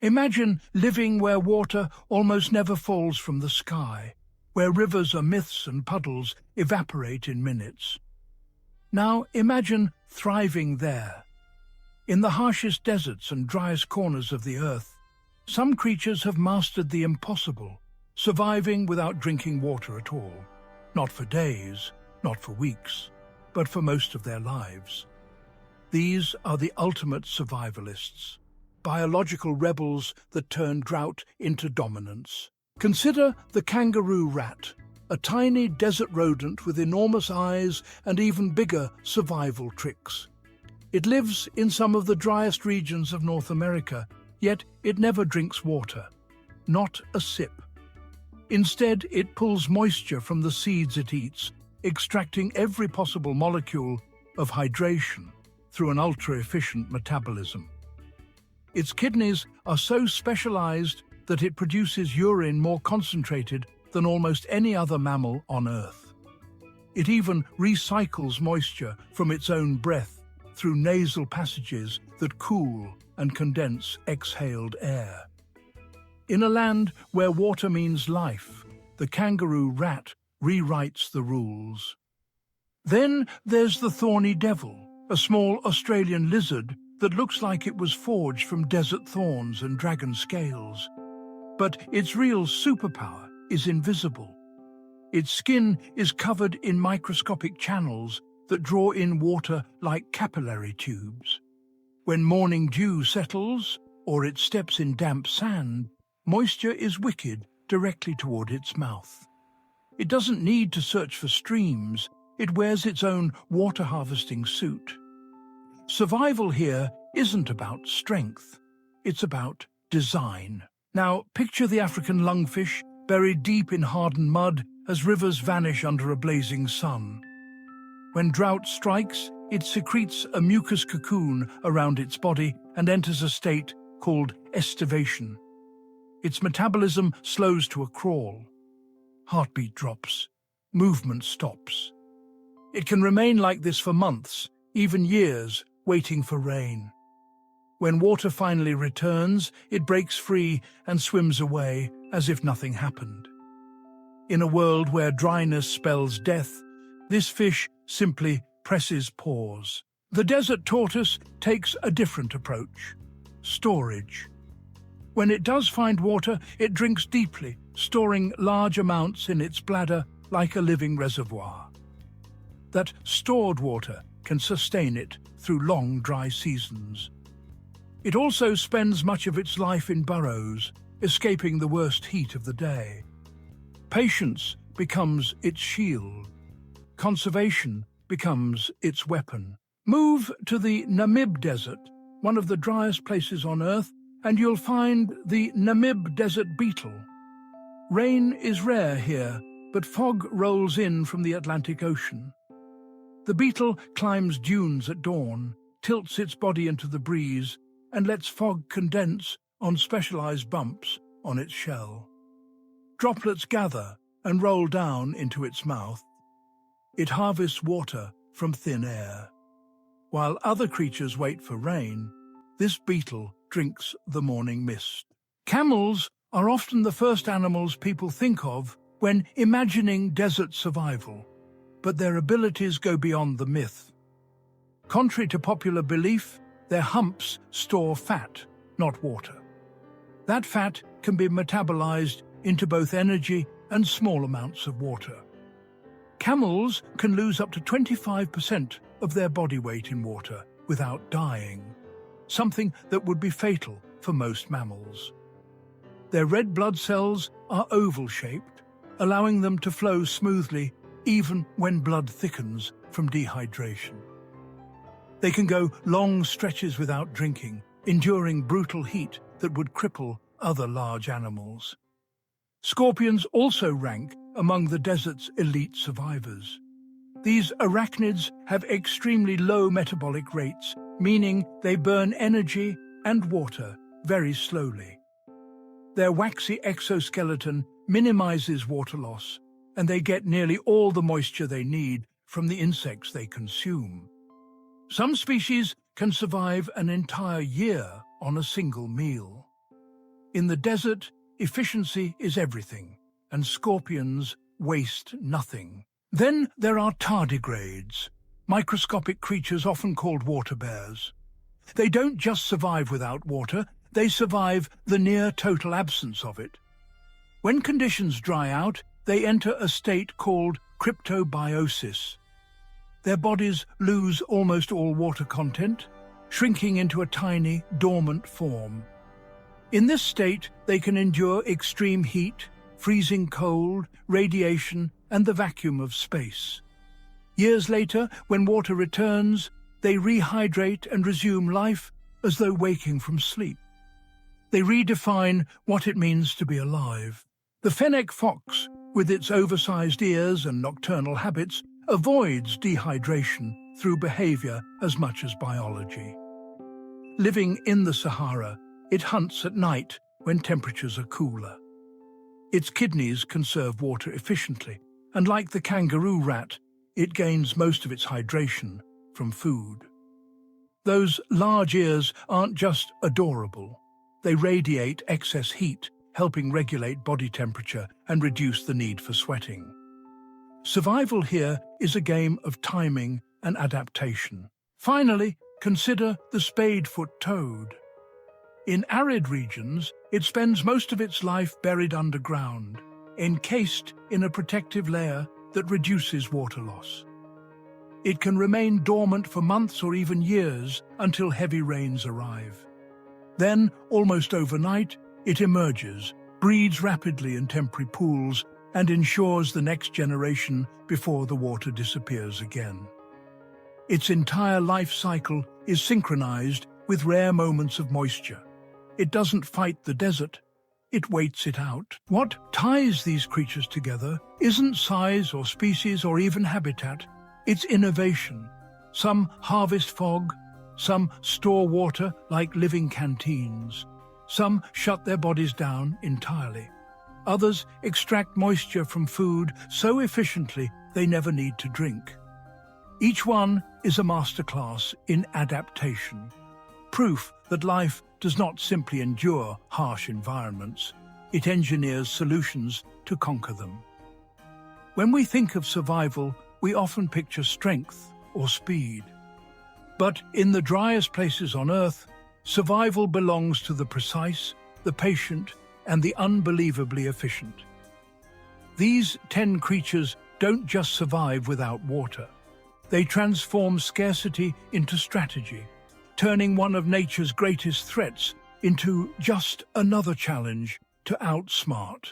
Imagine living where water almost never falls from the sky, where rivers are myths and puddles evaporate in minutes. Now imagine thriving there. In the harshest deserts and driest corners of the earth, some creatures have mastered the impossible, surviving without drinking water at all. Not for days, not for weeks, but for most of their lives. These are the ultimate survivalists, biological rebels that turn drought into dominance. Consider the kangaroo rat, a tiny desert rodent with enormous eyes and even bigger survival tricks. It lives in some of the driest regions of North America, yet it never drinks water, not a sip. Instead, it pulls moisture from the seeds it eats, extracting every possible molecule of hydration through an ultra-efficient metabolism. Its kidneys are so specialized that it produces urine more concentrated than almost any other mammal on Earth. It even recycles moisture from its own breath through nasal passages that cool and condense exhaled air. In a land where water means life, the kangaroo rat rewrites the rules. Then there's the Thorny Devil, a small Australian lizard that looks like it was forged from desert thorns and dragon scales. But its real superpower is invisible. Its skin is covered in microscopic channels that draw in water like capillary tubes. When morning dew settles, or it steps in damp sand, moisture is wicked directly toward its mouth. It doesn't need to search for streams. It wears its own water-harvesting suit. Survival here isn't about strength. It's about design. Now, picture the African lungfish buried deep in hardened mud as rivers vanish under a blazing sun. When drought strikes, it secretes a mucus cocoon around its body and enters a state called estivation. Its metabolism slows to a crawl. Heartbeat drops. Movement stops. It can remain like this for months, even years, waiting for rain. When water finally returns, it breaks free and swims away as if nothing happened. In a world where dryness spells death, this fish simply presses pause. The desert tortoise takes a different approach: storage. When it does find water, it drinks deeply, storing large amounts in its bladder like a living reservoir. That stored water can sustain it through long dry seasons. It also spends much of its life in burrows, escaping the worst heat of the day. Patience becomes its shield. Conservation becomes its weapon. Move to the Namib Desert, one of the driest places on Earth, and you'll find the Namib Desert Beetle. Rain is rare here, but fog rolls in from the Atlantic Ocean. The beetle climbs dunes at dawn, tilts its body into the breeze, and lets fog condense on specialized bumps on its shell. Droplets gather and roll down into its mouth. It harvests water from thin air. While other creatures wait for rain, this beetle drinks the morning mist. Camels are often the first animals people think of when imagining desert survival, but their abilities go beyond the myth. Contrary to popular belief, their humps store fat, not water. That fat can be metabolized into both energy and small amounts of water. Camels can lose up to 25% of their body weight in water without dying, something that would be fatal for most mammals. Their red blood cells are oval-shaped, allowing them to flow smoothly even when blood thickens from dehydration. They can go long stretches without drinking, enduring brutal heat that would cripple other large animals. Scorpions also rank among the desert's elite survivors. These arachnids have extremely low metabolic rates, meaning they burn energy and water very slowly. Their waxy exoskeleton minimizes water loss, and they get nearly all the moisture they need from the insects they consume. Some species can survive an entire year on a single meal. In the desert, efficiency is everything, and scorpions waste nothing. Then there are tardigrades, microscopic creatures often called water bears. They don't just survive without water, they survive the near-total absence of it. When conditions dry out, they enter a state called cryptobiosis. Their bodies lose almost all water content, shrinking into a tiny, dormant form. In this state, they can endure extreme heat, freezing cold, radiation, and the vacuum of space. Years later, when water returns, they rehydrate and resume life as though waking from sleep. They redefine what it means to be alive. The Fennec Fox, with its oversized ears and nocturnal habits, avoids dehydration through behavior as much as biology. Living in the Sahara, it hunts at night when temperatures are cooler. Its kidneys conserve water efficiently, and like the kangaroo rat, it gains most of its hydration from food. Those large ears aren't just adorable. They radiate excess heat, helping regulate body temperature and reduce the need for sweating. Survival here is a game of timing and adaptation. Finally, consider the Spadefoot toad. In arid regions, it spends most of its life buried underground, encased in a protective layer that reduces water loss. It can remain dormant for months or even years until heavy rains arrive. Then, almost overnight, it emerges, breeds rapidly in temporary pools, and ensures the next generation before the water disappears again. Its entire life cycle is synchronized with rare moments of moisture. It doesn't fight the desert, it waits it out. What ties these creatures together isn't size or species or even habitat, it's innovation. Some harvest fog, some store water like living canteens. Some shut their bodies down entirely. Others extract moisture from food so efficiently they never need to drink. Each one is a masterclass in adaptation, proof that life does not simply endure harsh environments, it engineers solutions to conquer them. When we think of survival, we often picture strength or speed. But in the driest places on Earth, survival belongs to the precise, the patient, and the unbelievably efficient. These 10 creatures don't just survive without water. They transform scarcity into strategy, turning one of nature's greatest threats into just another challenge to outsmart.